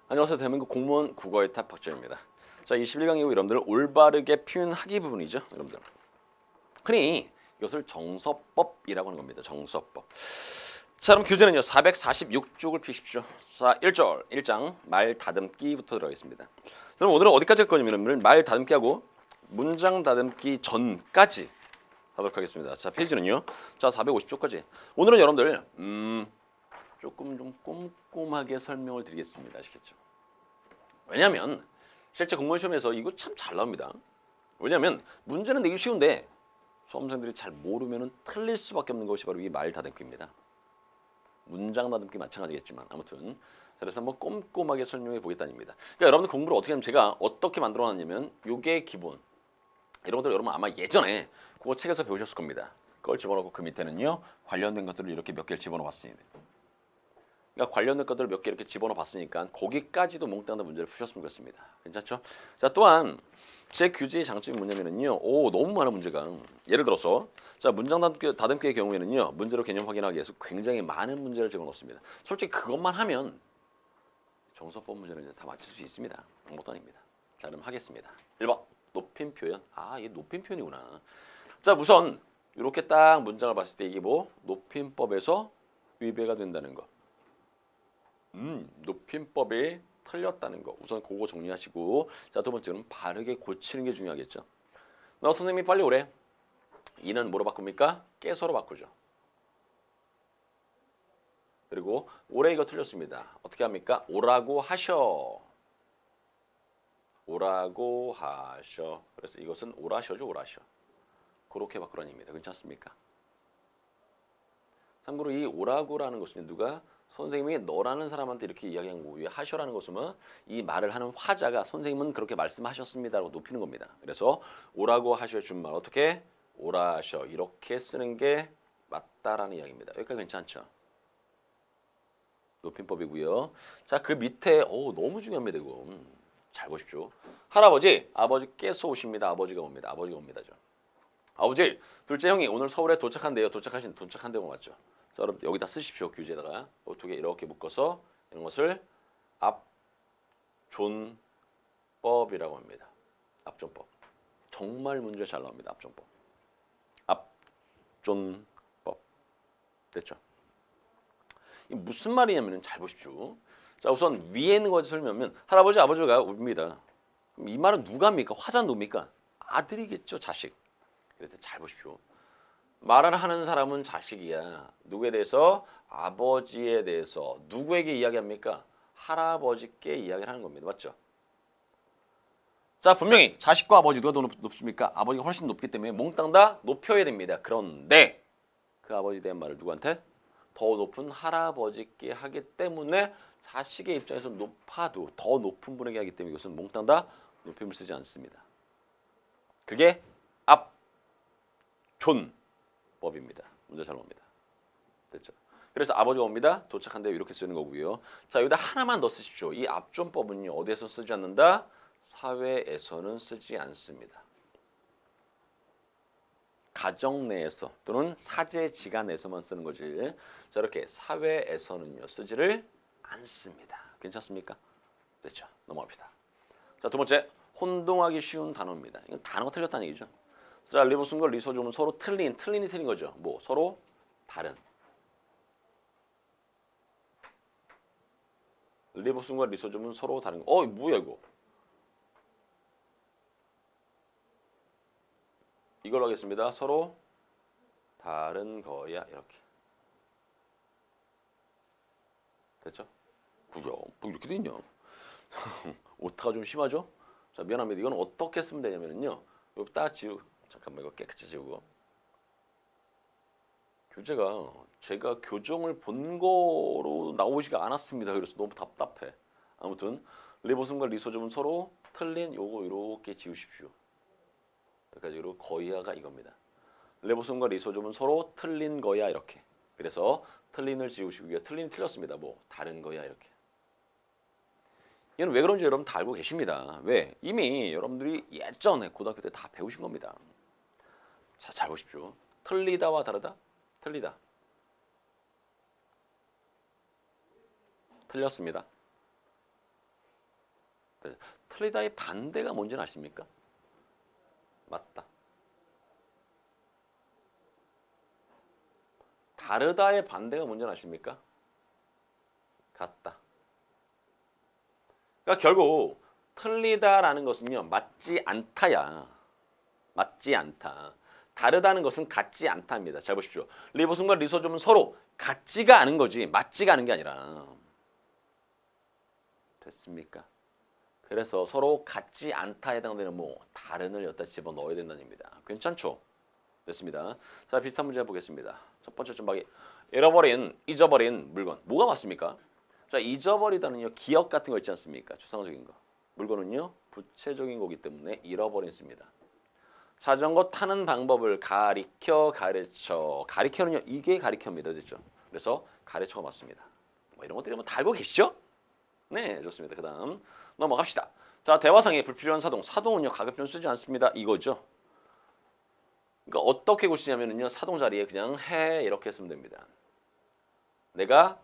안녕하세요. 대한민국 공무원 국어의 탑 박정입니다. 자, 21강이고 여러분들 올바르게 표현하기 부분이죠. 여러분들. 흔히 이것을 정서법이라고 하는 겁니다. 정서법. 자, 그럼 교재는요. 446쪽을 펴십시오. 자, 1절, 1장 말 다듬기부터 들어가겠습니다. 그럼 오늘은 어디까지 할 거냐면 말 다듬기하고 문장 다듬기 전까지 하도록 하겠습니다. 자, 페이지는요. 자, 450쪽까지. 오늘은 여러분들 조금 좀 꼼꼼하게 설명을 드리겠습니다. 아시겠죠? 왜냐하면 실제 공무원 시험에서 이거 참 잘 나옵니다. 왜냐하면 문제는 내기 쉬운데 수험생들이 잘 모르면 틀릴 수밖에 없는 것이 바로 이 말 다듬기입니다. 문장 다듬기 마찬가지겠지만 아무튼 그래서 한번 꼼꼼하게 설명해 보겠다입니다. 그러니까 여러분들 공부를 어떻게 하면 제가 어떻게 만들어놨냐면 요게 기본. 이런 것들 여러분 아마 예전에 그거 책에서 배우셨을 겁니다. 그걸 집어넣고 그 밑에는요 관련된 것들을 이렇게 몇 개를 집어넣어봤습니다. 그러니까 관련된 것들을 몇 개 이렇게 집어넣어 봤으니까 거기까지도 몽땅 다 문제를 푸셨으면 좋겠습니다. 괜찮죠? 자, 또한 제 교재의 장점이 뭐냐면요. 너무 많은 문제가 예를 들어서 자, 문장 다듬기의 경우에는요. 문제로 개념 확인하기 위해서 굉장히 많은 문제를 집어넣습니다. 솔직히 그것만 하면 정서법 문제는 이제 다 맞출 수 있습니다. 아무것도 아닙니다. 자, 그럼 하겠습니다. 1번 높임 표현. 이게 높임 표현이구나. 자, 우선 이렇게 딱 문장을 봤을 때 이게 뭐 높임법에서 위배가 된다는 거. 높임법이 틀렸다는 거. 우선 그거 정리하시고 자, 두 번째는 바르게 고치는 게 중요하겠죠. 너 선생님이 빨리 오래. 이는 뭐로 바꿉니까? 깨서로 바꾸죠. 그리고 오래 이거 틀렸습니다. 어떻게 합니까? 오라고 하셔. 오라고 하셔. 그래서 이것은 오라셔죠, 오라셔. 그렇게 바꾸라는 얘기입니다. 괜찮습니까? 참고로 이 오라고라는 것은 누가 선생님이 너라는 사람한테 이렇게 이야기한 거고 하셔라는 것은 이 말을 하는 화자가 선생님은 그렇게 말씀하셨습니다라고 높이는 겁니다. 그래서 오라고 하셔 준 말 어떻게 오라셔 이렇게 쓰는 게 맞다라는 이야기입니다. 여기까지 괜찮죠? 높임법이고요. 자, 그 밑에 너무 중요합니다. 이거 잘 보십시오. 할아버지, 아버지께서 오십니다. 아버지가 옵니다. 아버지가 옵니다죠. 아버지, 둘째 형이 오늘 서울에 도착한대요. 도착한대요. 맞죠? 자, 여러분 여기다 쓰십시오. 교재에다가 두 개 이렇게 묶어서 이런 것을 압존법이라고 합니다. 압존법. 정말 문제 잘 나옵니다. 압존법. 압존법. 됐죠? 이 무슨 말이냐면 잘 보십시오. 자, 우선 위에 있는 것을 설명하면 할아버지, 아버지가 옵니다. 그럼 이 말은 누가 합니까? 화자는 누굽니까? 아들이겠죠. 자식. 그래서 잘 보십시오. 말을 하는 사람은 자식이야. 누구에 대해서? 아버지에 대해서. 누구에게 이야기합니까? 할아버지께 이야기를 하는 겁니다. 맞죠? 자, 분명히 자식과 아버지 누가 더 높습니까? 아버지가 훨씬 높기 때문에 몽땅 다 높여야 됩니다. 그런데 그 아버지에 대한 말을 누구한테? 더 높은 할아버지께 하기 때문에 자식의 입장에서 높아도 더 높은 분에게 하기 때문에 이것은 몽땅 다 높임을 쓰지 않습니다. 그게 압존법입니다. 문제 잘 나옵니다. 됐죠? 그래서 아버지가 옵니다. 도착한대요. 이렇게 쓰는 거고요. 자, 여기다 하나만 더 쓰십시오. 이 압존법은요. 어디에서 쓰지 않는다? 사회에서는 쓰지 않습니다. 가정 내에서 또는 사제지간에서만 쓰는 거지. 자, 이렇게 사회에서는요. 쓰지를 않습니다. 괜찮습니까? 됐죠? 넘어갑시다. 자, 두 번째. 혼동하기 쉬운 단어입니다. 이건 단어가 틀렸다는 얘기죠. 자, 리버스과 리소좀은 서로 틀린이 틀린 거죠. 뭐 서로 다른. 리버스과 리소좀은 서로 다른 거. 뭐야 이거? 이걸로 하겠습니다. 서로 다른 거야 이렇게. 됐죠? 그죠? 뭐 이렇게 돼 있냐? 오타가 좀 심하죠? 자, 미안합니다. 이건 어떻게 쓰면 되냐면요. 이거 딱 잠깐만 이거 깨끗이 지우고. 교재가 제가 교정을 본 거로 나오지가 않았습니다. 그래서 너무 답답해. 아무튼 리보솜과 리소좀은 서로 틀린 요거 이렇게 지우십시오. 여기까지로 거야가 이겁니다. 리보솜과 리소좀은 서로 틀린 거야 이렇게. 그래서 틀린을 지우시고요. 틀린 틀렸습니다. 뭐 다른 거야 이렇게. 이건 왜 그런지 여러분 다 알고 계십니다. 왜? 이미 여러분들이 예전에 고등학교 때 다 배우신 겁니다. 자, 잘 보십시오. 틀리다와 다르다? 틀리다. 틀렸습니다. 틀리다의 반대가 뭔지는 아십니까? 맞다. 다르다의 반대가 뭔지는 아십니까? 같다. 그러니까 결국 틀리다라는 것은요, 맞지 않다야. 맞지 않다. 다르다는 것은 같지 않다입니다. 잘 보십시오. 리보솜과 리소솜은 서로 같지가 않은 거지 맞지가 않은 게 아니라. 됐습니까? 그래서 서로 같지 않다에 해당되는 뭐 다른을 여기다 집어넣어야 된다는 얘기입니다. 괜찮죠? 됐습니다. 자, 비슷한 문제 해보겠습니다. 첫 번째 점박이 잊어버린 물건. 뭐가 맞습니까? 자, 잊어버리다는요, 기억 같은 거 있지 않습니까? 추상적인 거. 물건은요, 부채적인 거기 때문에 잃어버린 씁니다. 자전거 타는 방법을 가르쳐. 가르쳐는요, 이게 가르쳐입니다. 됐죠? 그래서 가르쳐가 맞습니다. 뭐 이런 것들이 다 알고 계시죠? 네, 좋습니다. 그 다음 넘어갑시다. 자, 대화상에 불필요한 사동. 사동은요, 가급적 쓰지 않습니다. 이거죠. 그러니까 어떻게 고치냐면요, 사동 자리에 그냥 해 이렇게 쓰면 됩니다. 내가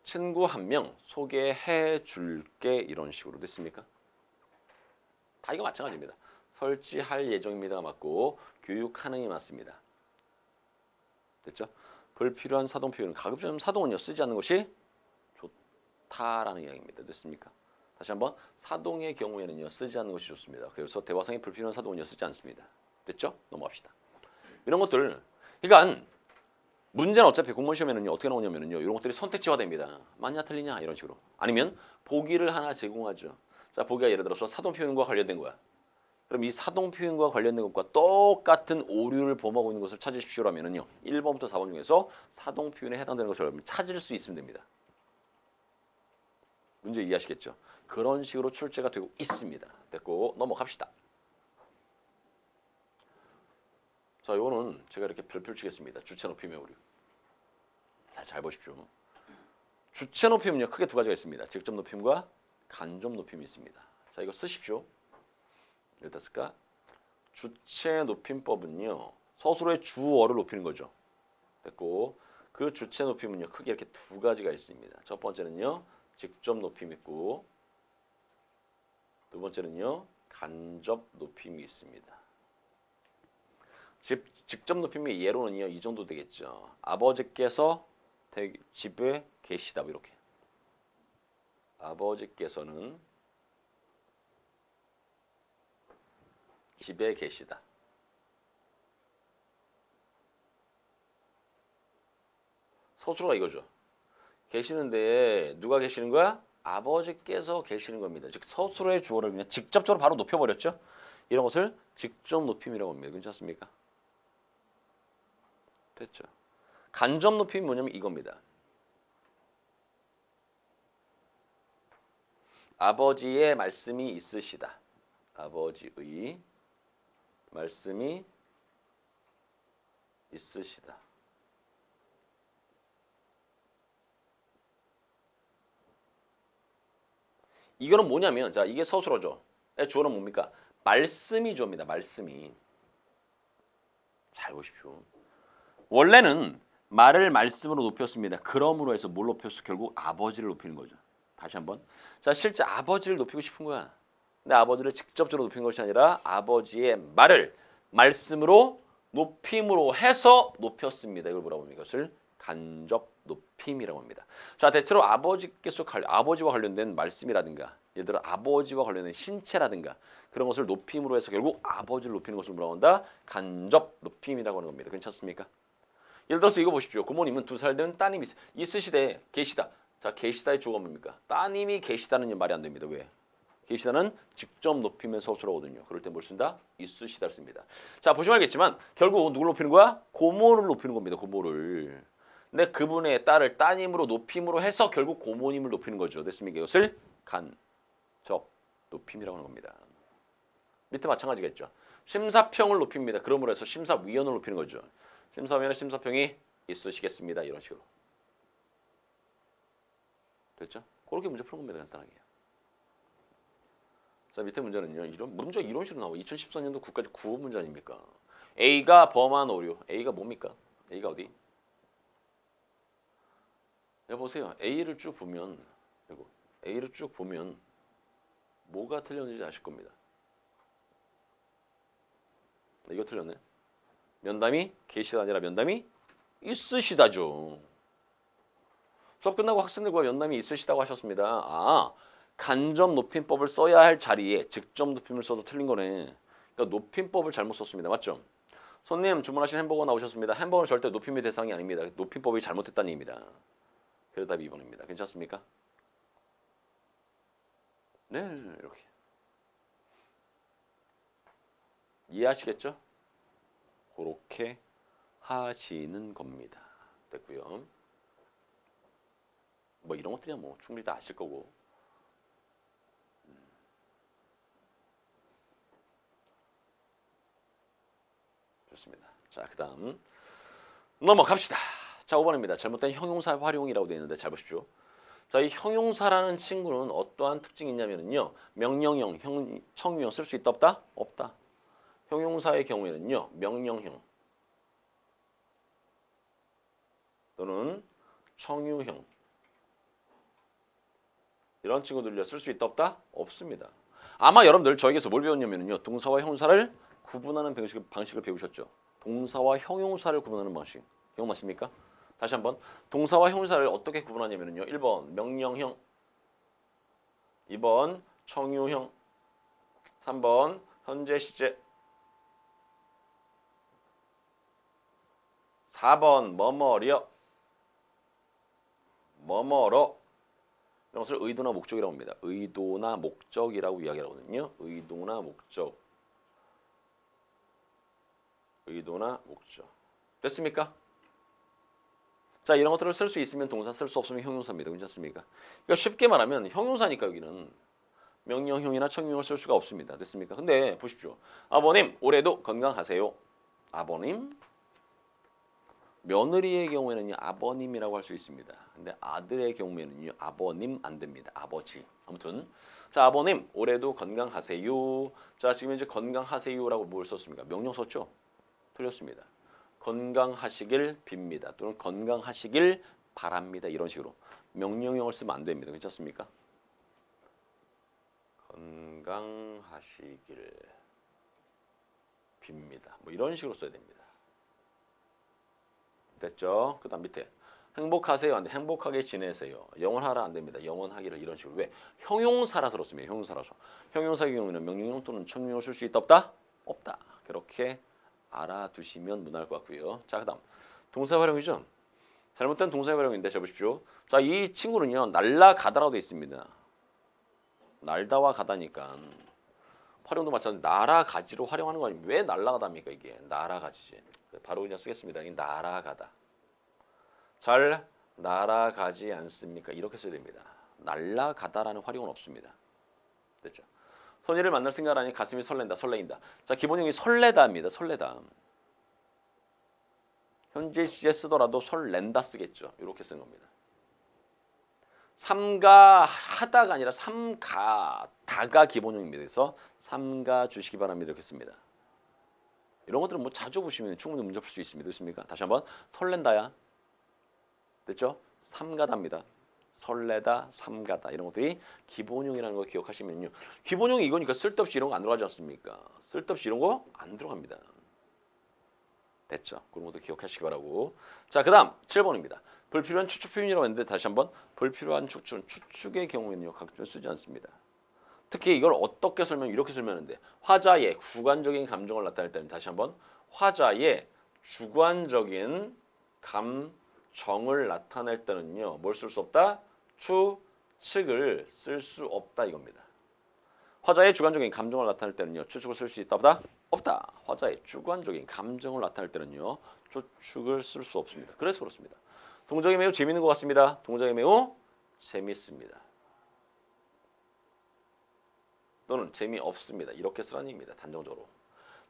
친구 한 명 소개해 줄게 이런 식으로 됐습니까? 다 이거 마찬가지입니다. 설치할 예정입니다가 맞고 교육하는이 맞습니다. 됐죠? 불필요한 사동 표현 가급적 사동은요 쓰지 않는 것이 좋다라는 이야기입니다. 됐습니까? 다시 한번 사동의 경우에는요 쓰지 않는 것이 좋습니다. 그래서 대화상에 불필요한 사동은요 쓰지 않습니다. 됐죠? 넘어갑시다. 이런 것들 그러니까 문제는 어차피 공무원 시험에는요 어떻게 나오냐면요 이런 것들이 선택지화 됩니다. 맞냐 틀리냐 이런 식으로 아니면 보기를 하나 제공하죠. 자, 보기가 예를 들어서 사동 표현과 관련된 거야. 그럼 이 사동 표현과 관련된 것과 똑같은 오류를 범하고 있는 것을 찾으십시오라면은요 1번부터 4번 중에서 사동 표현에 해당되는 것을 여러분 찾을 수 있으면 됩니다. 문제 이해하시겠죠? 그런 식으로 출제가 되고 있습니다. 됐고 넘어갑시다. 자, 이거는 제가 이렇게 별표를 치겠습니다. 주체 높임의 오류. 잘 보십시오. 주체 높임은요 크게 두 가지가 있습니다. 직접 높임과 간접 높임이 있습니다. 자, 이거 쓰십시오. 여기다 쓸까? 주체 높임법은요 서술의 주어를 높이는 거죠. 됐고 그 주체 높임은요 크게 이렇게 두 가지가 있습니다. 첫 번째는요 직접 높임 있고 두 번째는요 간접 높임이 있습니다. 직접 높임이 예로는요 이 정도 되겠죠. 아버지께서 집에 계시다 이렇게. 아버지께서는 집에 계시다. 서술어가 이거죠. 계시는데 누가 계시는 거야? 아버지께서 계시는 겁니다. 즉 서술어의 주어를 그냥 직접적으로 바로 높여버렸죠. 이런 것을 직접 높임이라고 합니다. 괜찮습니까? 됐죠. 간접 높임이 뭐냐면 이겁니다. 아버지의 말씀이 있으시다. 아버지의 말씀이 있으시다. 이거는 뭐냐면 자 이게 서술어죠. 주어는 뭡니까? 말씀이 주어입니다. 말씀이. 잘 보십시오. 원래는 말을 말씀으로 높였습니다. 그러므로 해서 뭘 높였어? 결국 아버지를 높이는 거죠. 다시 한번. 자, 실제 아버지를 높이고 싶은 거야. 근데 아버지를 직접적으로 높인 것이 아니라 아버지의 말을 말씀으로 높임으로 해서 높였습니다. 이걸 뭐라고 합니까? 이것을 간접 높임이라고 합니다. 자, 대체로 아버지와 관련된 말씀이라든가 예를 들어 아버지와 관련된 신체라든가 그런 것을 높임으로 해서 결국 아버지를 높이는 것을 뭐라고 한다? 간접 높임이라고 하는 겁니다. 괜찮습니까? 예를 들어서 이거 보십시오. 고모님은 2살 된 따님이 있으시되 계시다. 자, 계시다의 주어가 뭡니까? 따님이 계시다는 말이 안 됩니다. 왜? 계시다는 직접 높임의 서술어거든요. 그럴 때 뭘 쓴다? 있으시다를 씁니다. 자, 보시면 알겠지만 결국 누굴 높이는 거야? 고모를 높이는 겁니다. 고모를. 근데 그분의 딸을 따님으로 높임으로 해서 결국 고모님을 높이는 거죠. 됐습니까? 이것을 간접 높임이라고 하는 겁니다. 밑에 마찬가지겠죠. 심사평을 높입니다. 그러므로 해서 심사위원을 높이는 거죠. 심사위원의 심사평이 있으시겠습니다. 이런 식으로. 됐죠? 그렇게 문제 푸는 겁니다. 간단하게. 자, 밑에 문제는요. 이런 식으로 나와요. 2014년도 국가직 9호 문제 아닙니까? A가 범한 오류. A가 뭡니까? A가 어디? 여보세요. A를 쭉 보면 이거 A를 쭉 보면 뭐가 틀렸는지 아실 겁니다. 이거 틀렸네. 면담이 계시다 아니라 면담이 있으시다죠. 수업 끝나고 학생들과 면담이 있으시다고 하셨습니다. 아, 간접 높임법을 써야 할 자리에 직접 높임을 써도 틀린 거네. 그러니까 높임법을 잘못 썼습니다. 맞죠? 손님 주문하신 햄버거 나오셨습니다. 햄버거는 절대 높임의 대상이 아닙니다. 높임법이 잘못됐다는 얘기입니다. 그래서 답이 2번입니다. 괜찮습니까? 네, 이렇게. 이해하시겠죠? 그렇게 하시는 겁니다. 됐고요. 뭐 이런 것들이야 뭐 충분히 다 아실 거고. 좋습니다. 자, 그다음 넘어갑시다. 자, 5번입니다. 잘못된 형용사 활용이라고 되어 있는데 잘 보십시오. 자, 이 형용사라는 친구는 어떠한 특징이 있냐면요. 명령형, 청유형 쓸 수 있다 없다? 없다. 형용사의 경우에는요. 명령형 또는 청유형 이런 친구들요. 쓸 수 있다 없다? 없습니다. 아마 여러분들 저에게서 뭘 배웠냐면요. 동사와 형용사를 구분하는 방식을 배우셨죠. 동사와 형용사를 구분하는 방식. 기억나십니까? 다시 한번 동사와 형용사를 어떻게 구분하냐면요. 1번 명령형, 2번 청유형, 3번 현재 시제, 4번 뭐뭐려, 뭐뭐러 이런 것을 의도나 목적이라고 합니다. 의도나 목적이라고 이야기하거든요. 의도나 목적, 의도나 목적. 됐습니까? 자, 이런 것들을 쓸 수 있으면 동사, 쓸 수 없으면 형용사입니다. 괜찮습니까? 그러니까 쉽게 말하면 형용사니까 여기는 명령형이나 청유형을 쓸 수가 없습니다. 됐습니까? 근데 보십시오. 아버님, 올해도 건강하세요. 아버님. 며느리의 경우에는 아버님이라고 할 수 있습니다. 근데 아들의 경우에는요. 아버님 안 됩니다. 아버지. 아무튼 자, 아버님, 올해도 건강하세요. 자, 지금 이제 건강하세요라고 뭘 썼습니까? 명령 썼죠? 틀렸습니다. 건강하시길 빕니다. 또는 건강하시길 바랍니다. 이런 식으로 명령형을 쓰면 안 됩니다. 괜찮습니까? 건강하시길 빕니다. 뭐 이런 식으로 써야 됩니다. 됐죠? 그 다음 밑에 행복하세요. 안 돼. 행복하게 지내세요. 영원하라 안 됩니다. 영원하기를 이런 식으로. 왜? 형용사라서 그렇습니다. 형용사라서. 형용사의 경우에는 명령형 또는 청용형을 쓸 수 있다 없다? 없다. 그렇게 알아두시면 무난할 것 같고요. 자, 그다음 동사 활용이죠. 잘못된 동사 활용인데 잘 보십시오. 자, 이 친구는요. 날라가다라고 되어 있습니다. 날다와 가다니까 활용도 마찬가지. 날아가지로 활용하는 거 아니면 왜 날아가답니까 이게? 날아가지지. 바로 그냥 쓰겠습니다. 이 날아가다. 잘 날아가지 않습니까? 이렇게 써야 됩니다. 날아가다라는 활용은 없습니다. 됐죠? 선의를 만날 생각하니 가슴이 설렌다, 설레인다. 자, 기본형이 설레다입니다. 설레다. 현재 시제 쓰더라도 설렌다 쓰겠죠. 이렇게 쓰는 겁니다. 삼가하다가 아니라 삼가다가 기본형입니다. 그래서 삼가 주시기 바랍니다. 이렇게 씁니다. 이런 것들은 뭐 자주 보시면 충분히 문제 풀 수 있습니다. 됐습니까? 다시 한번 설렌다야. 됐죠? 삼가다입니다. 설레다, 삼가다 이런 것들이 기본형이라는 거 기억하시면요. 기본형이 이거니까 쓸데없이 이런 거 안 들어가지 않습니까? 쓸데없이 이런 거 안 들어갑니다. 됐죠? 그런 것도 기억하시기 바라고. 자, 그 다음 7번입니다. 불필요한 추측 표현이라고 했는데 다시 한번 불필요한 추측은 추측의 경우에는요. 각종 쓰지 않습니다. 특히 이걸 어떻게 이렇게 설명하는데 화자의 주관적인 감정을 나타낼 때는 다시 한번 화자의 주관적인 감정을 나타낼 때는요. 뭘 쓸 수 없다? 추측을 쓸 수 없다 이겁니다. 화자의 주관적인 감정을 나타낼 때는요. 추측을 쓸 수 있다 없다? 없다. 화자의 주관적인 감정을 나타낼 때는요. 추측을 쓸 수 없습니다. 그래서 그렇습니다. 동작이 매우 재밌는 것 같습니다. 동작이 매우 재밌습니다. 또는 재미없습니다. 이렇게 쓰라는 얘기입니다. 단정적으로.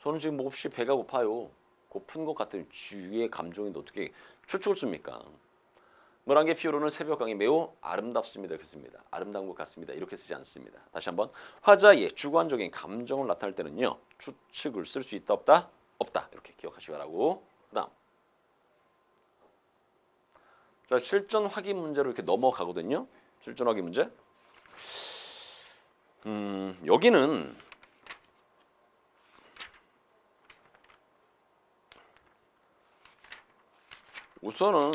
저는 지금 몹시 배가 고파요. 고픈 것 같은 주위의 감정인데 어떻게 추측을 씁니까? 11개 피오로는 새벽강이 매우 아름답습니다. 이렇게 씁니다. 아름다운 것 같습니다. 이렇게 쓰지 않습니다. 다시 한번 화자의 주관적인 감정을 나타낼 때는요. 추측을 쓸 수 있다 없다? 없다. 이렇게 기억하시기 바라고. 그 다음 자, 실전 확인 문제로 이렇게 넘어가거든요. 실전 확인 문제. 여기는 우선은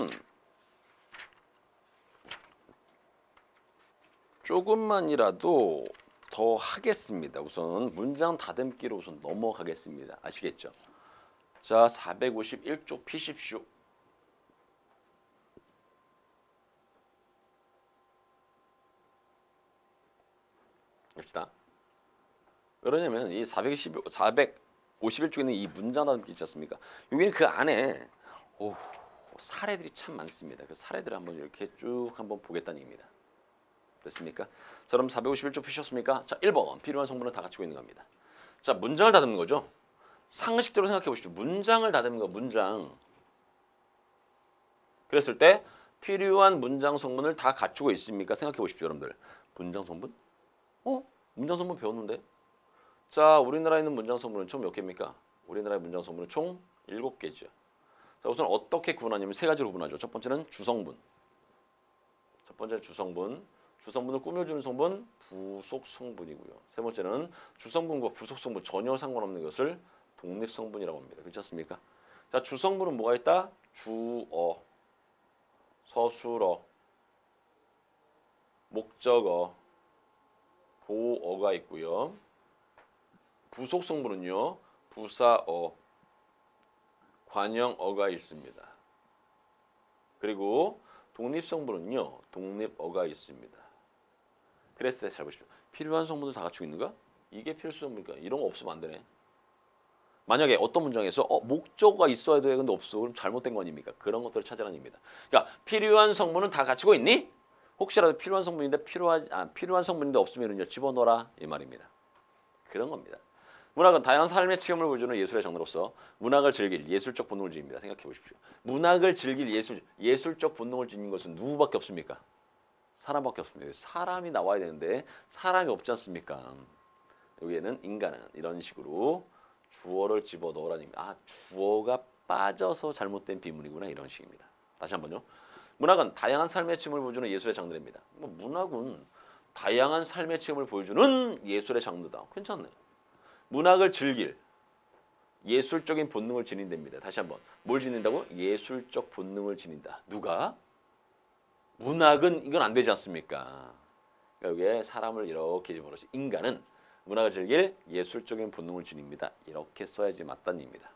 조금만이라도 더 하겠습니다. 우선 문장 다듬기로 우선 넘어가겠습니다. 아시겠죠? 자, 451쪽 피십시오. 봅시다. 그러냐면 이 451쪽에 있는 이 문장 다듬기 있지 않습니까? 여기는 그 안에 사례들이 참 많습니다. 그 사례들을 한번 이렇게 쭉 한번 보겠다는 얘기입니다. 됐습니까? 자, 그럼 451쪽 펴셨습니까? 자, 1번 필요한 성분을 다 갖추고 있는 겁니다. 자, 문장을 다듬는 거죠. 상식적으로 생각해 보십시오. 문장을 다듬는 거, 문장. 그랬을 때 필요한 문장 성분을 다 갖추고 있습니까? 생각해 보십시오, 여러분들. 문장 성분? 문장 성분 배웠는데? 자, 우리나라에 있는 문장 성분은 총 몇 개입니까? 우리나라의 문장 성분은 총 7개죠. 자, 우선 어떻게 구분하냐면 세 가지로 구분하죠. 첫 번째는 주성분. 첫 번째는 주성분. 주성분을 꾸며주는 성분, 부속 성분이고요. 세 번째는 주성분과 부속 성분 전혀 상관없는 것을 독립 성분이라고 합니다. 그렇지 않습니까? 자, 주성분은 뭐가 있다? 주어, 서술어, 목적어, 보어가 있고요. 부속 성분은요, 부사어, 관형어가 있습니다. 그리고 독립 성분은요, 독립어가 있습니다. 그랬을 때 잘 보십시오. 필요한 성분을 다 갖추고 있는가? 이게 필수 성분이니까 이런 거 없으면 안 되네. 만약에 어떤 문장에서 목적어가 있어야 돼 근데 없어 그럼 잘못된 거 아닙니까? 그런 것들을 찾으라는 얘기입니다. 그러니까 필요한 성분은 다 갖추고 있니? 혹시라도 필요한 성분인데 필요한 성분인데 없으면요 집어넣어라 이 말입니다. 그런 겁니다. 문학은 다양한 삶의 체험을 보여주는 예술의 장르로서 문학을 즐길 예술적 본능을 지닙니다. 생각해 보십시오. 문학을 즐길 예술적 본능을 지닌 것은 누구밖에 없습니까? 사람밖에 없습니다. 사람이 나와야 되는데 사람이 없지 않습니까? 여기에는 인간은 이런 식으로 주어를 집어넣으라는 얘기입니다. 주어가 빠져서 잘못된 비문이구나 이런 식입니다. 다시 한번요. 문학은 다양한 삶의 체험을 보여주는 예술의 장르입니다. 문학은 다양한 삶의 체험을 보여주는 예술의 장르다. 괜찮네. 문학을 즐길 예술적인 본능을 지닌답니다. 다시 한번 뭘 지닌다고? 예술적 본능을 지닌다. 누가? 문학은 이건 안 되지 않습니까? 그러니까 여기에 사람을 이렇게 집어넣어서 인간은 문학을 즐길 예술적인 본능을 지닙니다. 이렇게 써야지 맞다는 얘기입니다.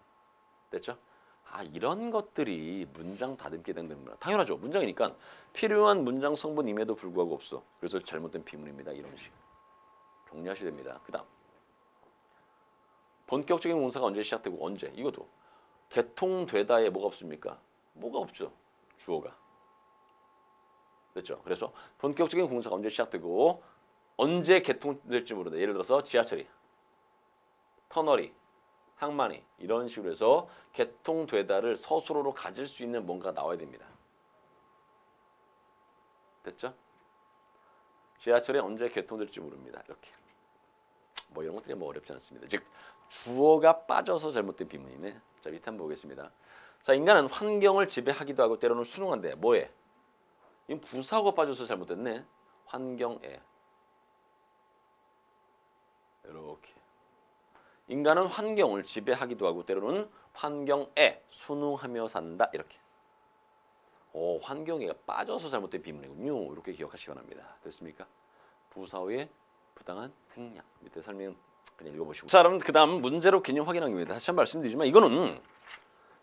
됐죠? 이런 것들이 문장 다듬기 된답니다. 당연하죠. 문장이니까 필요한 문장 성분임에도 불구하고 없어. 그래서 잘못된 비문입니다. 이런 식. 정리하셔야 됩니다. 그 다음 본격적인 공사가 언제 시작되고 언제? 이것도 개통되다에 뭐가 없습니까? 뭐가 없죠. 주어가. 됐죠? 그래서 본격적인 공사가 언제 시작되고 언제 개통될지 모른다. 예를 들어서 지하철이, 터널이, 항만이 이런 식으로 해서 개통되다를 서술어로 가질 수 있는 뭔가 나와야 됩니다. 됐죠? 지하철이 언제 개통될지 모릅니다. 이렇게. 뭐 이런 것들이 뭐 어렵지 않습니다. 즉 주어가 빠져서 잘못된 비문이네. 자, 밑에 한번 보겠습니다. 자, 인간은 환경을 지배하기도 하고 때로는 순응한데 뭐에? 이 부사어가 빠져서 잘못됐네. 환경에. 이렇게. 인간은 환경을 지배하기도 하고 때로는 환경에 순응하며 산다. 이렇게. 환경에가 빠져서 잘못된 비문이군요. 이렇게 기억하시기 바랍니다. 됐습니까? 부사어의 부당한 생략. 밑에 설명 그냥 읽어보시고. 자, 그럼 그 다음 문제로 개념 확인하기입니다. 다시 한번 말씀드리지만 이거는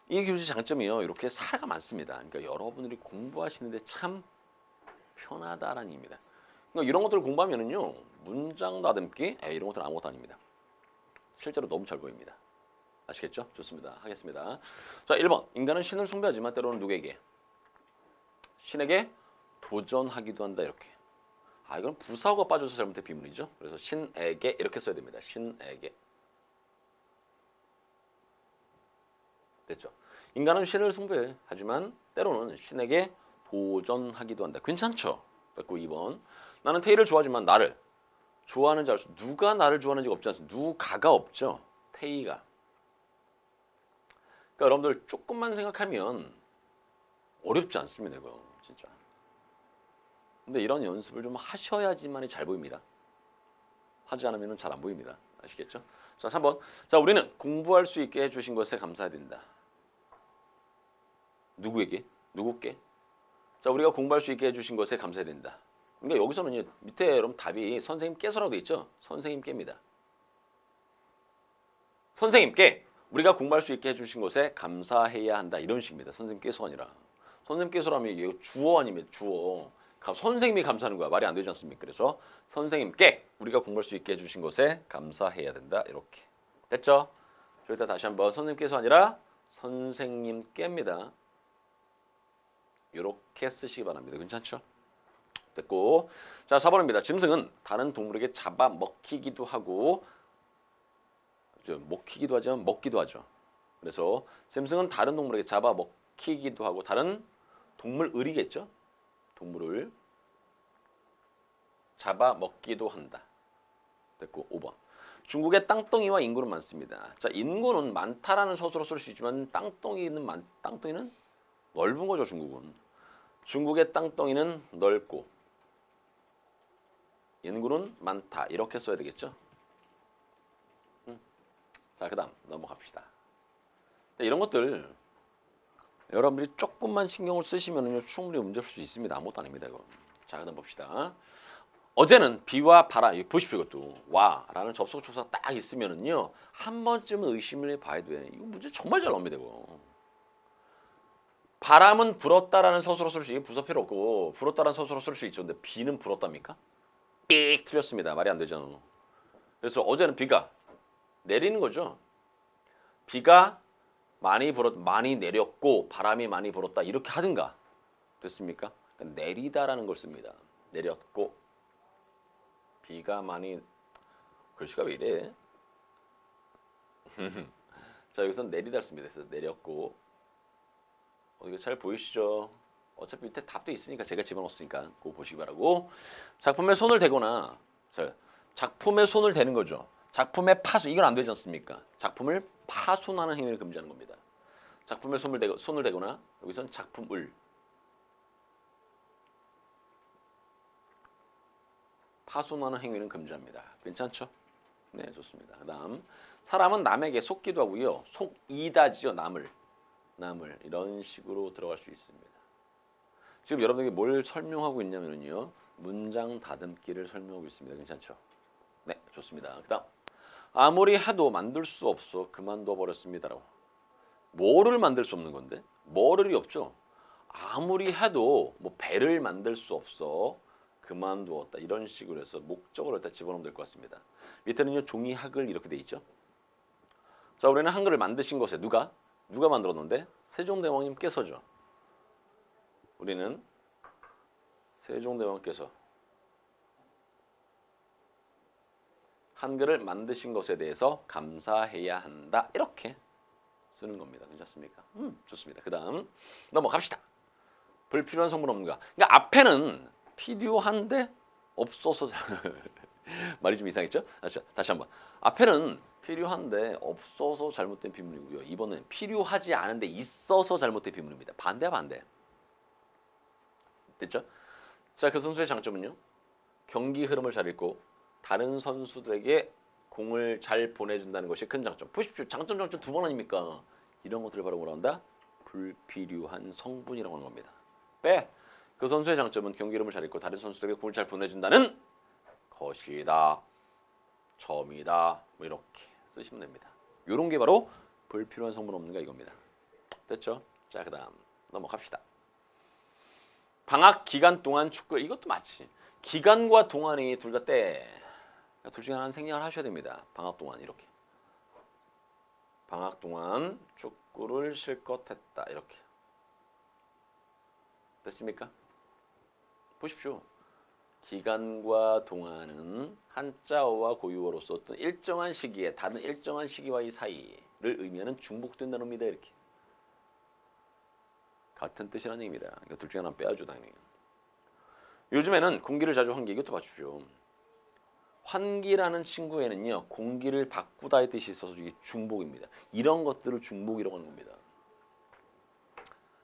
이 교재 장점이요. 이렇게 사례가 많습니다. 그러니까 여러분들이 공부하시는데 참 편하다라는 얘기입니다. 그러니까 이런 것들을 공부하면은요. 문장 다듬기 이런 것들은 아무것도 아닙니다. 실제로 너무 잘 보입니다. 아시겠죠? 좋습니다. 하겠습니다. 자, 1번. 인간은 신을 숭배하지만 때로는 누구에게? 신에게 도전하기도 한다. 이렇게. 이건 부사어가 빠져서 잘못된 비문이죠. 그래서 신에게 이렇게 써야 됩니다. 신에게. 됐죠? 인간은 신을 숭배해. 하지만 때로는 신에게 도전하기도 한다. 괜찮죠? 그리고 2번. 나는 테이를 좋아하지만 나를 좋아하는지 알 수. 누가 나를 좋아하는지가 없지 않습니까? 누가가 없죠. 테이가. 그러니까 여러분들 조금만 생각하면 어렵지 않습니다. 이거 진짜. 근데 이런 연습을 좀 하셔야지만이 잘 보입니다. 하지 않으면 잘 안 보입니다. 아시겠죠? 자, 3번. 자, 우리는 공부할 수 있게 해주신 것에 감사해야 된다. 누구에게? 누구께? 자, 우리가 공부할 수 있게 해주신 것에 감사해야 된다. 그러니까 여기서는 밑에 여러분 답이 선생님께서라고 돼 있죠? 선생님께입니다. 선생님께 우리가 공부할 수 있게 해주신 것에 감사해야 한다. 이런 식입니다. 선생님께서 아니라. 선생님께서라면 이게 주어 아니면 주어. 선생님이 감사하는 거야. 말이 안 되지 않습니까? 그래서 선생님께 우리가 공부할 수 있게 해주신 것에 감사해야 된다. 이렇게. 됐죠? 일단 다시 한번 선생님께서 아니라 선생님께입니다. 이렇게 쓰시기 바랍니다. 괜찮죠? 됐고. 자, 4번입니다. 짐승은 다른 동물에게 잡아먹히기도 하고 먹히기도 하지만 먹기도 하죠. 그래서 짐승은 다른 동물에게 잡아먹히기도 하고 다른 동물을이겠죠. 동물을 잡아먹기도 한다. 됐고 5번. 중국의 땅덩이와 인구는 많습니다. 자, 인구는 많다라는 서술로 쓸 수 있지만 땅덩이는 넓은 거죠. 중국의 땅덩이는 넓고 인구는 많다. 이렇게 써야 되겠죠. 자, 그 다음 넘어갑시다. 이런 것들 여러분들이 조금만 신경을 쓰시면 충분히 문제 풀 수 있습니다. 아무것도 아닙니다. 이거. 자, 그 다음 봅시다. 어제는 비와 바람, 보십시오. 이것도 와라는 접속 조사가 딱 있으면은요 한 번쯤은 의심을 해봐야 돼. 이거 문제 정말 잘 나옵니다. 이거. 바람은 불었다라는 서술로 쓸 수 있고 부서 필요 없고 불었다라는 서술로 쓸 수 있죠. 근데 비는 불었답니까? 삑 틀렸습니다. 말이 안 되죠. 그래서 어제는 비가 내리는 거죠. 비가 많이 내렸고 바람이 많이 불었다 이렇게 하든가 됐습니까? 내리다라는 걸 씁니다. 내렸고 비가 많이 글씨가 왜 이래? 자, 여기서 내리다를 씁니다. 그래서 내렸고 이거 잘 보이시죠? 어차피 밑에 답도 있으니까 제가 집어넣었으니까 그거 보시기 바라고. 작품에 손을 대거나 작품에 손을 대는 거죠. 작품의 파손, 이건 안 되지 않습니까? 작품을 파손하는 행위를 금지하는 겁니다. 작품에 손을 대거나 여기서는 작품을 파손하는 행위는 금지합니다. 괜찮죠? 네, 좋습니다. 그 다음 사람은 남에게 속기도 하고요. 속이다지요. 남을 이런 식으로 들어갈 수 있습니다. 지금 여러분에게 뭘 설명하고 있냐면요. 문장 다듬기를 설명하고 있습니다. 괜찮죠? 네, 좋습니다. 그 다음 아무리 해도 만들 수 없어 그만둬 버렸습니다라고. 뭐를 만들 수 없는 건데? 뭐를이 없죠. 아무리 해도 배를 만들 수 없어 그만두었다. 이런 식으로 해서 목적어를 일단 집어넣으면 될 것 같습니다. 밑에는요 종이학을 이렇게 돼 있죠. 자, 우리는 한글을 만드신 것에 누가 만들었는데? 세종대왕님께서죠. 우리는 세종대왕께서 한글을 만드신 것에 대해서 감사해야 한다. 이렇게 쓰는 겁니다. 괜찮습니까? 좋습니다. 그 다음 넘어갑시다. 불필요한 성분 없는가? 그러니까 앞에는 필요한데 없어서 말이 좀 이상했죠? 다시 한번. 앞에는 필요한데 없어서 잘못된 비문이고요. 이번은 필요하지 않은데 있어서 잘못된 비문입니다. 반대야 반대. 됐죠? 자, 그 선수의 장점은요. 경기 흐름을 잘 읽고 다른 선수들에게 공을 잘 보내준다는 것이 큰 장점. 보십시오. 장점 두 번 아닙니까? 이런 것들을 바로 뭐라 한다? 불필요한 성분이라고 하는 겁니다. 빼. 그 선수의 장점은 경기 흐름을 잘 읽고 다른 선수들에게 공을 잘 보내준다는 것이다. 점이다. 뭐 이렇게 쓰시면 됩니다. 이런 게 바로 불필요한 성분 없는가 이겁니다. 됐죠? 자, 그 다음 넘어갑시다. 방학 기간 동안 축구. 이것도 맞지. 기간과 동안이 둘 다 때. 둘 중에 하나는 생략을 하셔야 됩니다. 방학 동안 이렇게. 방학 동안 축구를 실컷 했다. 이렇게. 됐습니까? 보십시오. 기간과 동안은 한자어와 고유어로서 어떤 일정한 시기에 다른 일정한 시기와의 사이를 의미하는 중복된 단어입니다. 이렇게. 같은 뜻이라는 얘기입니다. 그러니까 둘 중에 하나 빼야죠. 당연히. 요즘에는 공기를 자주 환기. 이것도 봐주십시오. 환기라는 친구에는요. 공기를 바꾸다의 뜻이 있어서 이게 중복입니다. 이런 것들을 중복이라고 하는 겁니다.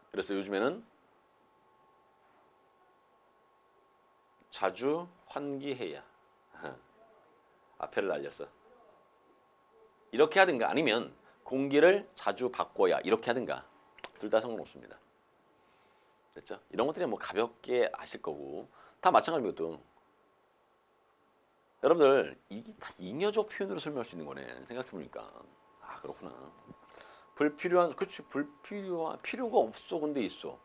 그래서 요즘에는 자주 환기해야. 앞에를 날렸어. 이렇게 하든가 아니면 공기를 자주 바꿔야 이렇게 하든가 둘 다 상관없습니다. 됐죠? 이런 것들이 뭐 가볍게 아실 거고 다 마찬가지거든. 여러분들 이게 다 잉여적 표현으로 설명할 수 있는 거네. 생각해 보니까 아 그렇구나. 불필요한 그렇지 불필요한 필요가 없어 근데 있어.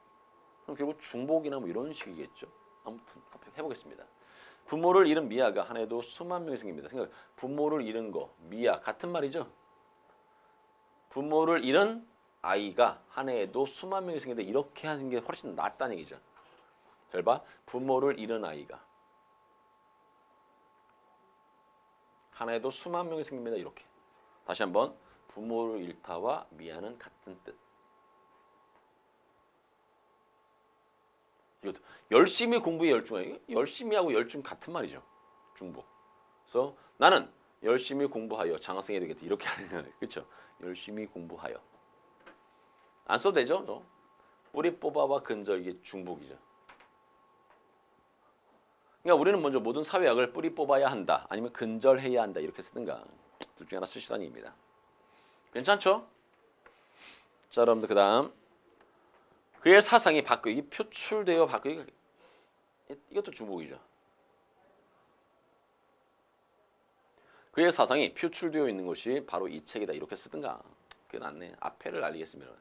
그럼 결국 중복이나 뭐 이런 식이겠죠. 아무튼 해보겠습니다. 부모를 잃은 미아가 한 해도 수만 명이 생깁니다. 생각 부모를 잃은 거 미아 같은 말이죠. 부모를 잃은 아이가 한 해에도 수만 명이 생긴다. 이렇게 하는 게 훨씬 낫다는 얘기죠. 잘 봐. 부모를 잃은 아이가 한 해에도 수만 명이 생깁니다. 이렇게. 다시 한번 부모를 잃다와 미아는 같은 뜻. 이것도 열심히 공부에 열중해. 열심히 하고 열중 같은 말이죠. 중복. 그래서 나는 열심히 공부하여 장학생이 되겠다. 이렇게 하는 거예요. 그렇죠? 열심히 공부하여. 안 써도 되죠? 너? 뿌리 뽑아와 근절 이게 중복이죠. 그러니까 우리는 먼저 모든 사회학을 뿌리 뽑아야 한다. 아니면 근절해야 한다. 이렇게 쓰든가. 둘 중에 하나 쓰시라는 얘기입니다. 괜찮죠? 자, 여러분들 그 다음 그의 사상이 바뀌기 표출되어 바뀌기 이것도 중복이죠. 그의 사상이 표출되어 있는 것이 바로 이 책이다. 이렇게 쓰든가. 그게 낫네. 앞에를 알리겠습니다.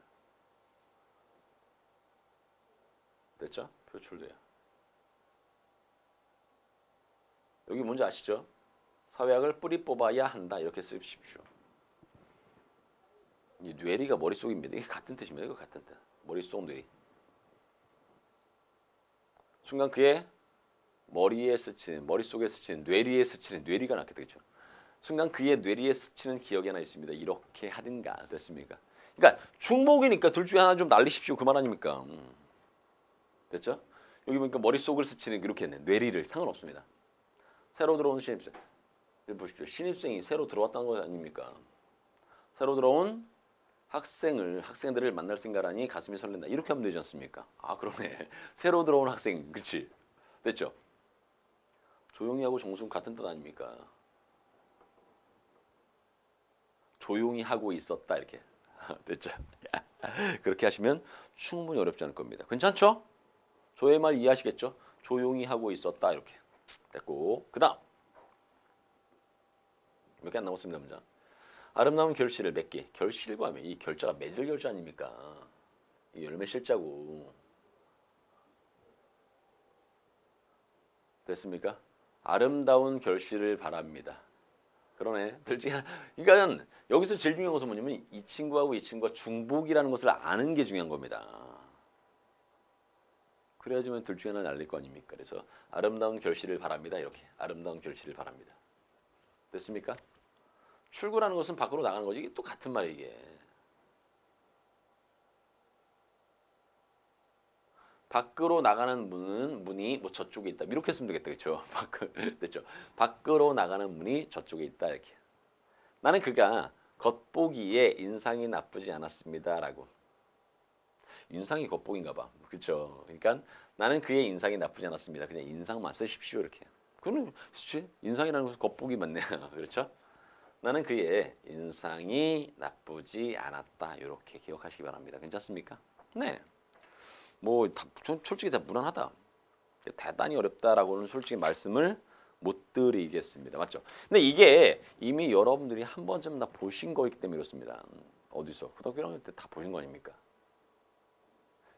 됐죠? 표출돼요. 여기 뭔지 아시죠? 사회학을 뿌리 뽑아야 한다. 이렇게 쓰십시오. 이 뇌리가 머릿속입니다. 이게 같은 뜻입니다. 이거 같은 뜻. 머릿속 뇌리. 순간 그의 머리에 스치는 머릿속에 스치는 뇌리에 스치는 뇌리가 낫게 되겠죠. 순간 그의 뇌리에 스치는 기억이 하나 있습니다. 이렇게 하든가 됐습니까? 그러니까 중복이니까 둘 중에 하나 좀 날리십시오. 그 말 아닙니까? 됐죠? 여기 보니까 머릿속을 스치는 이렇게 했네. 뇌리를 상관없습니다. 새로 들어온 신입생. 보십시오. 신입생이 새로 들어왔다는 거 아닙니까? 새로 들어온 학생들을 만날 생각하니 가슴이 설렌다. 이렇게 하면 되지 않습니까? 아 그러네. 새로 들어온 학생. 그렇지. 됐죠? 조용히 하고 정숙 같은 뜻 아닙니까? 조용히 하고 있었다 이렇게. 됐죠? 그렇게 하시면 충분히 어렵지 않을 겁니다. 괜찮죠? 저의 말 이해하시겠죠? 조용히 하고 있었다 이렇게. 됐고 그 다음 몇 개 안 남았습니다. 문장. 아름다운 결실을 맺기. 결실과 하면 이 결자가 맺을 결자 아닙니까? 이 열매 실자고. 됐습니까? 아름다운 결실을 바랍니다. 그러네. 그러니까 여기서 제일 중요한 것은 뭐냐면 이 친구하고 이 친구가 중복이라는 것을 아는 게 중요한 겁니다. 그래야지만 둘 중에 하나 날릴 거 아닙니까? 그래서 아름다운 결실을 바랍니다. 이렇게. 아름다운 결실을 바랍니다. 됐습니까? 출구라는 것은 밖으로 나가는 거지. 이게 또 같은 말이에요. 이게. 밖으로 나가는 문이 뭐 저쪽에 있다. 이렇게 쓰면 되겠다. 그렇죠? 됐죠? 밖으로 나가는 문이 저쪽에 있다. 이렇게. 나는 그가 겉보기에 인상이 나쁘지 않았습니다라고. 인상이 겉보기인가 봐. 그렇죠? 그러니까 나는 그의 인상이 나쁘지 않았습니다. 그냥 인상만 쓰십시오. 이렇게. 그거는 그렇지? 인상이라는 것은 겉보기 맞네. 그렇죠? 나는 그의 인상이 나쁘지 않았다. 이렇게 기억하시기 바랍니다. 괜찮습니까? 네. 뭐 솔직히 다 무난하다. 대단히 어렵다라고는 솔직히 말씀을 못 드리겠습니다. 맞죠? 근데 이게 이미 여러분들이 한 번쯤 다 보신 거이기 때문에 그렇습니다. 어디서? 고등학교 1학년 때 다 보신 거 아닙니까?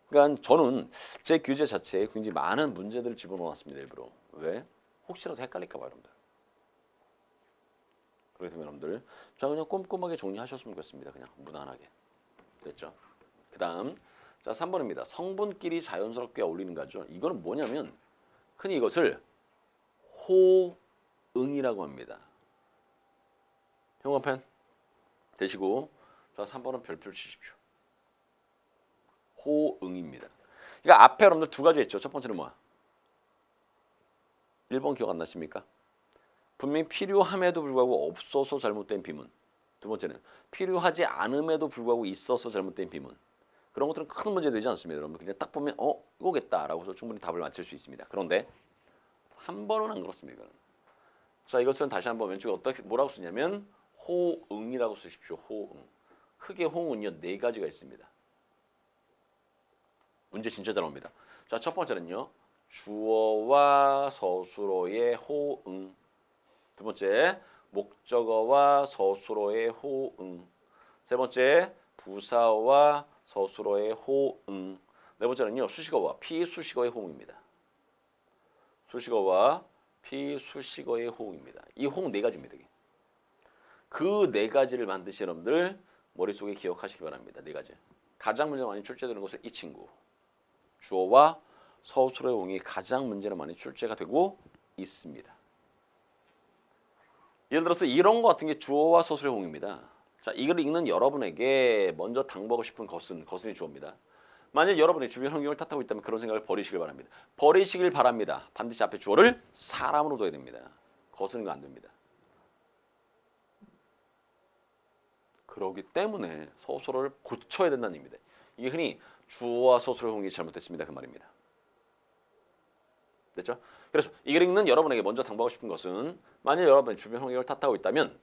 그러니까 저는 제 교재 자체에 굉장히 많은 문제들을 집어넣었습니다. 일부러. 왜? 혹시라도 헷갈릴까 봐요. 여러분들. 그래서 여러분들 자 그냥 꼼꼼하게 정리하셨으면 좋겠습니다. 그냥 무난하게. 됐죠? 그 다음 자 3번입니다. 성분끼리 자연스럽게 어울리는 거죠. 이거는 뭐냐면 흔히 이것을 호응이라고 합니다. 형광펜 대시고 자 3번은 별표를 치십시오. 호응입니다. 그러니까 앞에 여러분들 두 가지 있죠. 첫 번째는 뭐야? 1번 기억 안 나십니까? 분명히 필요함에도 불구하고 없어서 잘못된 비문. 두 번째는 필요하지 않음에도 불구하고 있어서 잘못된 비문. 그런 것들은 큰 문제 되지 않습니다. 여러분 그냥 딱 보면 이거겠다라고 해서 충분히 답을 맞출 수 있습니다. 그런데 3번은 안 그렇습니다. 이거는. 자, 이것은 다시 한번 왼쪽에 어떻게 뭐라고 쓰냐면 호응이라고 쓰십시오. 호응. 크게 호응은요 4가지가 있습니다. 문제 진짜 잘 나옵니다. 자, 첫 번째는요. 주어와 서술어의 호응. 두 번째, 목적어와 서술어의 호응. 세 번째, 부사와 서술어의 호응. 네 번째는요. 수식어와 피수식어의 호응입니다. 수식어와 피수식어의 호응입니다. 이 호응 4가지입니다. 그 4가지를 반드시 여러분들 머릿속에 기억하시기 바랍니다. 4가지. 가장 문제가 많이 출제되는 것은 이 친구. 주어와 서술어의 호응이 가장 문제로 많이 출제가 되고 있습니다. 예를 들어서 이런 거 같은 게 주어와 서술의 호응입니다. 자, 이걸 읽는 여러분에게 먼저 당부하고 싶은 것은 주어입니다. 만약 여러분이 주변 환경을 탓하고 있다면 그런 생각을 버리시길 바랍니다. 버리시길 바랍니다. 반드시 앞에 주어를 사람으로 둬야 됩니다. 것은 안 됩니다. 그렇기 때문에 서술어를 고쳐야 된다는 얘기입니다. 이게 흔히 주어와 서술의 호응이 잘못됐습니다. 그 말입니다. 됐죠? 그래서 이걸 읽는 여러분에게 먼저 당부하고 싶은 것은 만약 여러분이 주변 환경을 탓하고 있다면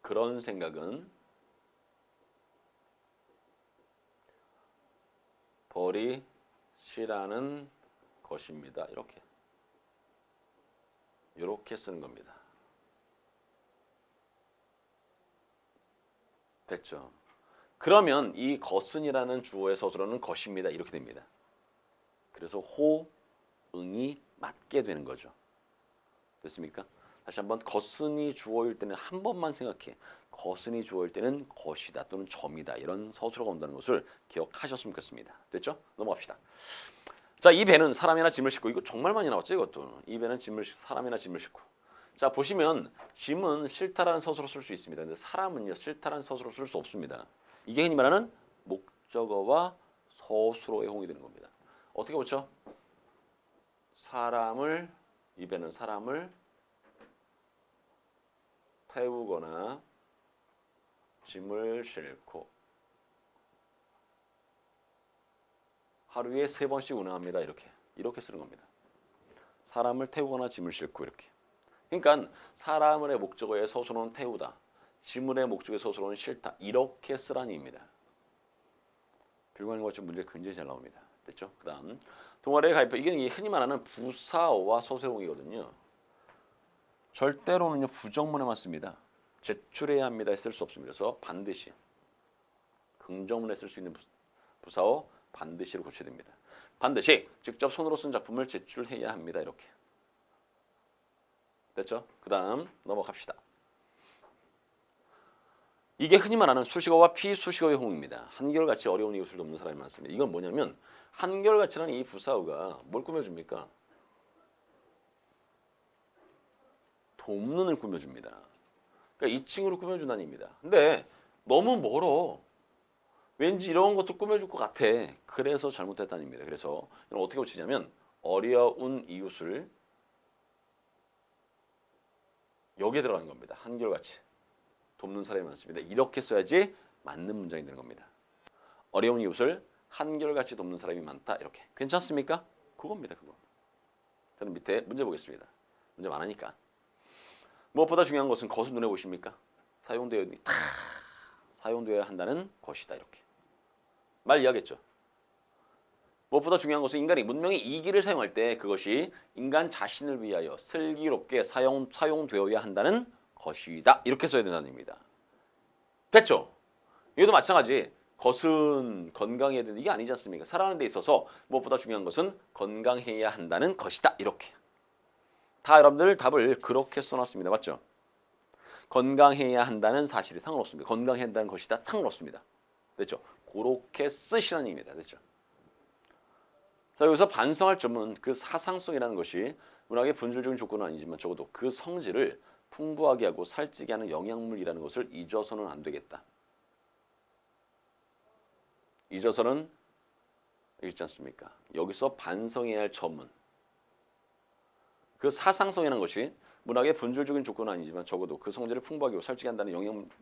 그런 생각은 버리시라는 것입니다. 이렇게 쓰는 겁니다. 됐죠? 그러면 이 것은이라는 주어의 서술어는 것입니다. 이렇게 됩니다. 그래서 호응이 맞게 되는 거죠. 됐습니까? 다시 한번 것은이 주어일 때는 한 번만 생각해. 것은이 주어일 때는 것이다 또는 점이다 이런 서술어가 온다는 것을 기억하셨으면 좋겠습니다. 됐죠? 넘어갑시다. 자, 이 배는 사람이나 짐을 싣고 이거 정말 많이 나왔죠 이것도. 이 배는 사람이나 짐을 싣고. 자, 보시면 짐은 싫다라는 서술어 쓸 수 있습니다. 근데 사람은요 싫다라는 서술어 쓸 수 없습니다. 이게 흔히 말하는 목적어와 서술어의 호응이 되는 겁니다. 어떻게 보죠? 이 배는 사람을 태우거나 짐을 싣고 하루에 3번씩 운행합니다. 이렇게 쓰는 겁니다. 사람을 태우거나 짐을 싣고 이렇게. 그러니까 사람의 목적어의 서술어는 태우다. 짐의 목적어의 서술어는 싣다. 이렇게 쓰라는 얘기입니다. 불가능과 문제 굉장히 잘 나옵니다. 됐죠? 그다음 동아리에 가입해 이게 흔히 말하는 부사어와 서술어이거든요. 절대로는요 부정문에만 씁니다. 제출해야 합니다에 쓸 수 없습니다. 그래서 반드시 긍정문에 쓸 수 있는 부사어 반드시로 고쳐야 됩니다. 반드시 직접 손으로 쓴 작품을 제출해야 합니다. 이렇게. 됐죠? 그 다음 넘어갑시다. 이게 흔히 말하는 수식어와 피수식어의 호응입니다. 한결같이 어려운 이웃을 돕는 사람이 많습니다. 이건 뭐냐면 한결같이라는 이 부사어가 뭘 꾸며줍니까? 돕는을 꾸며줍니다. 그러니까 이 친구를 꾸며준다는 얘기입니다. 근데 너무 멀어. 왠지 이런 것도 꾸며줄 것 같아. 그래서 잘못됐다는 얘기입니다. 그래서 이건 어떻게 고치냐면 어려운 이웃을 여기에 들어가는 겁니다. 한결같이 돕는 사람이 많습니다. 이렇게 써야지 맞는 문장이 되는 겁니다. 어려운 이웃을 한결같이 돕는 사람이 많다. 이렇게. 괜찮습니까? 그겁니다. 그거. 저는 밑에 문제 보겠습니다. 문제 많으니까. 무엇보다 중요한 것은 것을 눈에 보십니까? 사용되어야 한다는 것이다. 이렇게. 말 이해하겠죠? 무엇보다 중요한 것은 인간이 문명의 이기를 사용할 때 그것이 인간 자신을 위하여 슬기롭게 사용되어야 한다는 것이다. 이렇게 써야 된다는 얘기입니다. 됐죠? 이것도 마찬가지. 것은 건강해야 되는 이게 아니지 않습니까? 살아가는 데 있어서 무엇보다 중요한 것은 건강해야 한다는 것이다. 이렇게. 다 여러분들 답을 그렇게 써놨습니다. 맞죠? 건강해야 한다는 사실이 상관없습니다. 건강해야 한다는 것이다. 상관없습니다. 됐죠? 그렇게 쓰시라는 얘기입니다. 됐죠? 자, 여기서 반성할 점은 그 사상성이라는 것이 문학의 본질적인 조건은 아니지만 적어도 그 성질을 풍부하게 하고 살찌게 하는 영양물이라는 것을 잊어서는 안 되겠다. 잊어서는 있지 않습니까? 여기서 반성해야 할 점은 그 사상성이라는 것이 문학의 본질적인 조건은 아니지만 적어도 그 성질을 풍부하게 하고 살찌게 한다는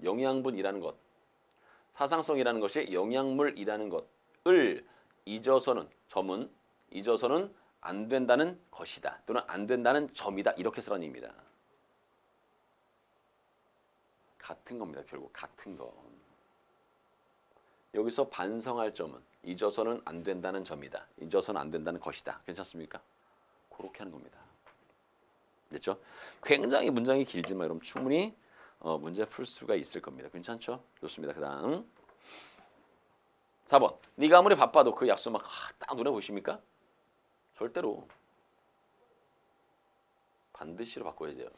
영양분이라는 것, 사상성이라는 것이 영양물이라는 것을 잊어서는 안 된다는 것이다 또는 안 된다는 점이다 이렇게 쓰라는 얘기입니다. 같은 겁니다. 결국 같은 거. 여기서 반성할 점은 잊어서는 안 된다는 점이다. 잊어서는 안 된다는 것이다. 괜찮습니까? 그렇게 하는 겁니다. 됐죠? 굉장히 문장이 길지만 여러분 충분히 문제 풀 수가 있을 겁니다. 괜찮죠? 좋습니다. 그 다음 4번. 네가 아무리 바빠도 그 약속 막 딱 눈에 보이십니까? 절대로 반드시로 바꿔야죠.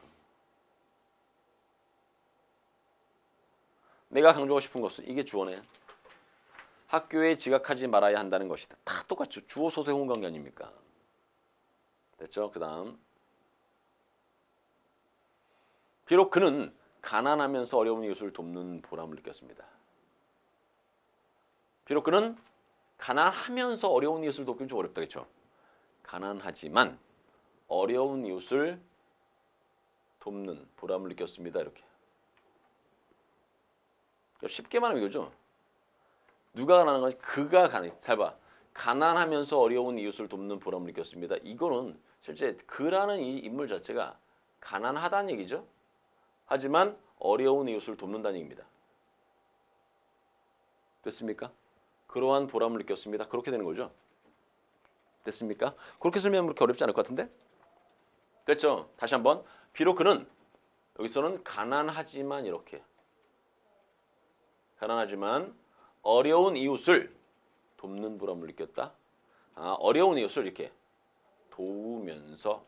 내가 강조하고 싶은 것은 이게 주어네. 학교에 지각하지 말아야 한다는 것이다. 다 똑같죠. 주어 소세 호응 관계 아닙니까? 됐죠? 그 다음 비록 그는 가난하면서 어려운 이웃을 돕는 보람을 느꼈습니다. 비록 그는 가난하면서 어려운 이웃을 돕기는 좀 어렵다. 그렇죠? 가난하지만 어려운 이웃을 돕는 보람을 느꼈습니다. 이렇게. 쉽게 말하면 이거죠. 누가 가난한 거지? 그가 가난해. 잘 봐. 가난하면서 어려운 이웃을 돕는 보람을 느꼈습니다. 이거는 실제 그라는 이 인물 자체가 가난하다는 얘기죠. 하지만 어려운 이웃을 돕는다는 얘기입니다. 됐습니까? 그러한 보람을 느꼈습니다. 그렇게 되는 거죠. 됐습니까? 그렇게 설명하면 그렇게 어렵지 않을 것 같은데? 됐죠? 다시 한번. 비록 그는 여기서는 가난하지만 이렇게 가난하지만 어려운 이웃을 돕는 보람을 느꼈다. 어려운 이웃을 이렇게 도우면서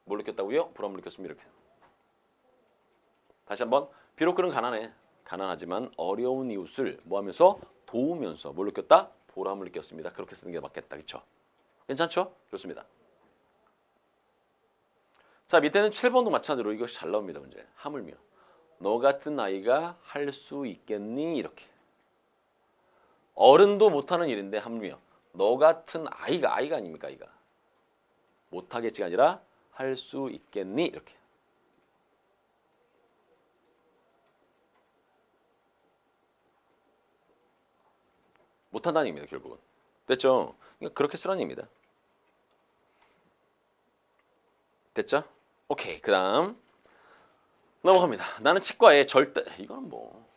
뭘 느꼈다고요? 보람을 느꼈습니다. 이렇게. 다시 한번. 비록 그는 가난해. 가난하지만 어려운 이웃을 뭐 하면서 도우면서 뭘 느꼈다? 보람을 느꼈습니다. 그렇게 쓰는 게 맞겠다. 그렇죠? 괜찮죠? 좋습니다. 자, 밑에는 7번도 마찬가지로 이것이 잘 나옵니다. 문제. 하물며 너 같은 아이가 할 수 있겠니? 이렇게. 어른도 못하는 일인데 하물며 너 같은 아이가 아닙니까? 아이가. 못하겠지가 아니라 할 수 있겠니? 이렇게. 못한다는 얘기입니다. 결국은. 됐죠? 그러니까 그렇게 쓰라는 얘기입니다. 됐죠? 오케이. 그 다음 넘어갑니다. 나는 치과에 절대 이거는 뭐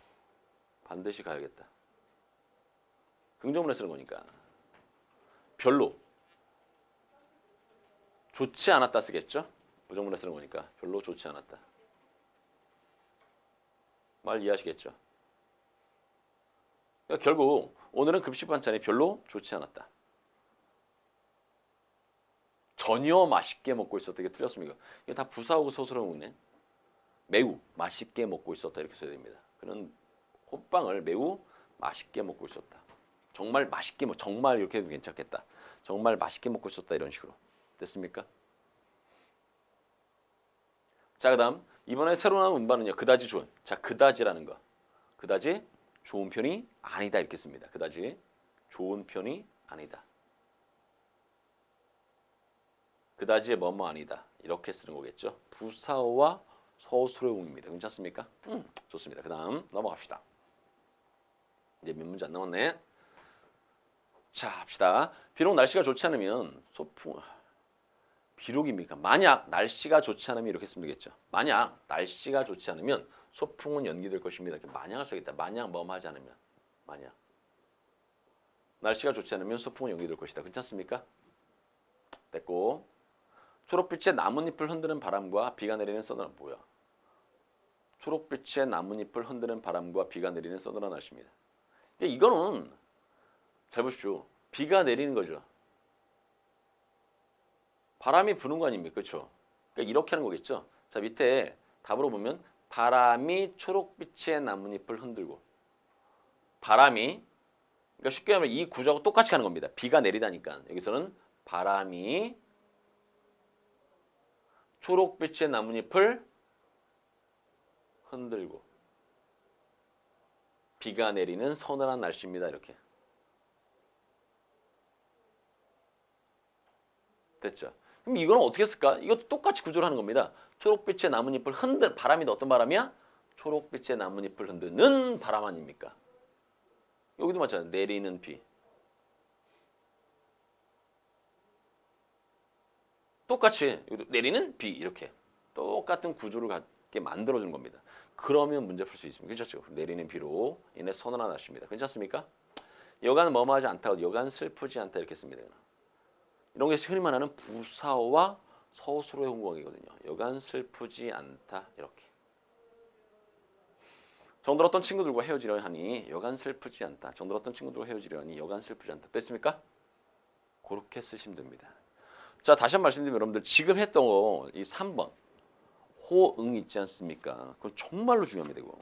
반드시 가야겠다. 긍정문에 쓰는 거니까. 별로 좋지 않았다 쓰겠죠? 부정문에 쓰는 거니까 별로 좋지 않았다. 말 이해하시겠죠? 그러니까 결국 오늘은 급식 반찬이 별로 좋지 않았다. 전혀 맛있게 먹고 있었다. 이게 틀렸습니까? 이게 다 부사하고 서술어용이네. 매우 맛있게 먹고 있었다. 이렇게 써야 됩니다. 그는 호빵을 매우 맛있게 먹고 있었다. 정말 맛있게 정말 이렇게 해도 괜찮겠다. 정말 맛있게 먹고 있었다. 이런 식으로. 됐습니까? 자, 그 다음 이번에 새로 나온 음반은요. 그다지 좋은. 자, 그다지라는 거. 그다지 좋은 편이 아니다. 이렇게 씁니다. 그다지 좋은 편이 아니다. 그다지 뭐뭐 아니다. 이렇게 쓰는 거겠죠. 부사어와 서술어용입니다. 괜찮습니까? 좋습니다. 그 다음 넘어갑시다. 이제 몇 문제 안 남았네. 자, 합시다. 비록 날씨가 좋지 않으면 소풍. 비록입니까? 만약 날씨가 좋지 않으면 이렇게 쓰면 되겠죠. 만약 날씨가 좋지 않으면 소풍은 연기될 것입니다. 만약을 써야겠다. 만약 뭐뭐 하지 않으면. 만약. 날씨가 좋지 않으면 소풍은 연기될 것이다. 괜찮습니까? 됐고. 초록빛의 나뭇잎을 흔드는 바람과 비가 내리는 서늘한 뭐야? 초록빛의 나뭇잎을 흔드는 바람과 비가 내리는 서늘한 날씨입니다. 이거는 잘 보십시오. 비가 내리는 거죠. 바람이 부는 거 아닙니까? 그렇죠? 그러니까 이렇게 하는 거겠죠. 자, 밑에 답으로 보면 바람이 초록빛의 나뭇잎을 흔들고 바람이 그러니까 쉽게 하면 이 구조하고 똑같이 가는 겁니다. 비가 내리다니까 여기서는 바람이 초록빛의 나뭇잎을 흔들고 비가 내리는 서늘한 날씨입니다. 이렇게. 됐죠? 그럼 이거는 어떻게 쓸까? 이것도 똑같이 구조를 하는 겁니다. 초록빛의 나뭇잎을 바람이 어떤 바람이야? 초록빛의 나뭇잎을 흔드는 바람 아닙니까? 여기도 마찬가지. 내리는 비. 똑같이 내리는 비 이렇게 똑같은 구조를 갖게 만들어주는 겁니다. 그러면 문제 풀 수 있습니다. 괜찮죠? 내리는 비로 인해 선언하 났습니다. 괜찮습니까? 여간 뭐뭐하지 않다. 여간 슬프지 않다 이렇게 씁니다. 이런 게 흔히 말하는 부사와 서술어의 혼공이거든요. 여간 슬프지 않다 이렇게. 정들었던 친구들과 헤어지려 하니 여간 슬프지 않다. 정들었던 친구들과 헤어지려 하니 여간 슬프지 않다. 됐습니까? 그렇게 쓰시면 됩니다. 자, 다시 한번 말씀드리면 여러분들 지금 했던 거 이 3번 호응 있지 않습니까? 그건 정말로 중요합니다. 이거.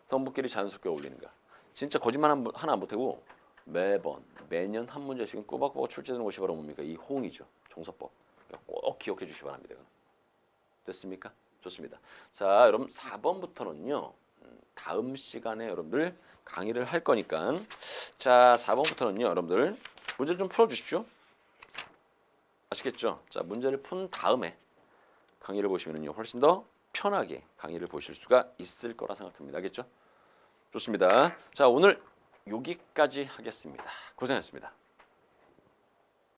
성분끼리 자연스럽게 어울리는가. 진짜 거짓말 하나 안 보태고 매년 한 문제씩은 꼬박꼬박 출제되는 것이 바로 뭡니까? 이 호응이죠. 정서법. 꼭 기억해 주시기 바랍니다. 됐습니까? 좋습니다. 자, 여러분 4번부터는요. 다음 시간에 여러분들 강의를 할 거니까 자, 4번부터는요. 여러분들 문제 좀 풀어 주십시오. 아시겠죠? 자, 문제를 푼 다음에 강의를 보시면요. 훨씬 더 편하게 강의를 보실 수가 있을 거라 생각합니다. 알겠죠? 좋습니다. 자, 오늘 여기까지 하겠습니다. 고생하셨습니다.